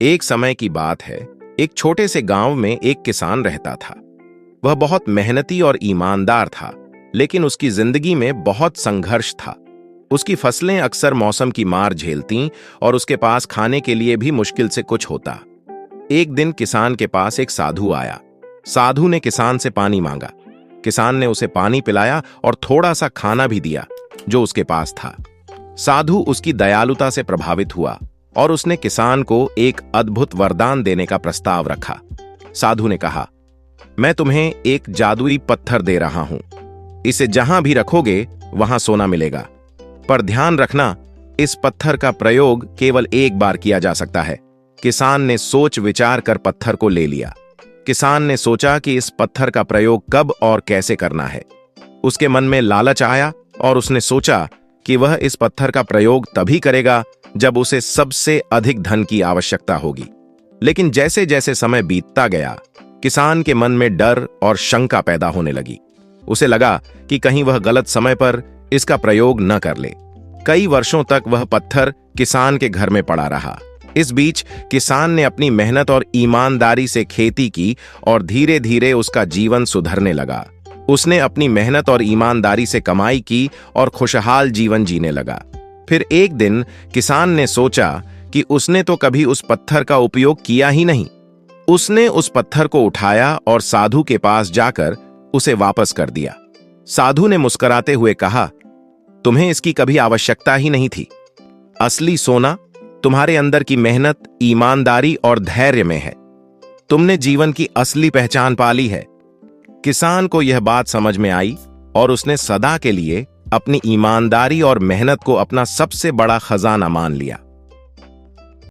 एक समय की बात है। एक छोटे से गांव में एक किसान रहता था। वह बहुत मेहनती और ईमानदार था, लेकिन उसकी जिंदगी में बहुत संघर्ष था। उसकी फसलें अक्सर मौसम की मार झेलतीं और उसके पास खाने के लिए भी मुश्किल से कुछ होता। एक दिन किसान के पास एक साधु आया। साधु ने किसान से पानी मांगा। किसान ने उसे पानी पिलाया और थोड़ा सा खाना भी दिया जो उसके पास था। साधु उसकी दयालुता से प्रभावित हुआ और उसने किसान को एक अद्भुत वरदान देने का प्रस्ताव रखा। साधु ने कहा, मैं तुम्हें एक जादुई पत्थर दे रहा हूं। इसे जहां भी रखोगे वहां सोना मिलेगा। पर ध्यान रखना, इस पत्थर का प्रयोग केवल एक बार किया जा सकता है। किसान ने सोच विचार कर पत्थर को ले लिया। किसान ने सोचा कि इस पत्थर का प्रयोग कब और कैसे करना है। उसके मन में लालच आया और उसने सोचा कि वह इस पत्थर का प्रयोग तभी करेगा जब उसे सबसे अधिक धन की आवश्यकता होगी। लेकिन जैसे जैसे समय बीतता गया, किसान के मन में डर और शंका पैदा होने लगी। उसे लगा कि कहीं वह गलत समय पर इसका प्रयोग न कर ले। कई वर्षों तक वह पत्थर किसान के घर में पड़ा रहा। इस बीच किसान ने अपनी मेहनत और ईमानदारी से खेती की और धीरे धीरे उसका जीवन सुधरने लगा। उसने अपनी मेहनत और ईमानदारी से कमाई की और खुशहाल जीवन जीने लगा। फिर एक दिन किसान ने सोचा कि उसने तो कभी उस पत्थर का उपयोग किया ही नहीं। उसने उस पत्थर को उठाया और साधु के पास जाकर उसे वापस कर दिया। साधु ने मुस्कुराते हुए कहा, तुम्हें इसकी कभी आवश्यकता ही नहीं थी। असली सोना तुम्हारे अंदर की मेहनत, ईमानदारी और धैर्य में है। तुमने जीवन की असली पहचान पा ली है। किसान को यह बात समझ में आई और उसने सदा के लिए अपनी ईमानदारी और मेहनत को अपना सबसे बड़ा खजाना मान लिया।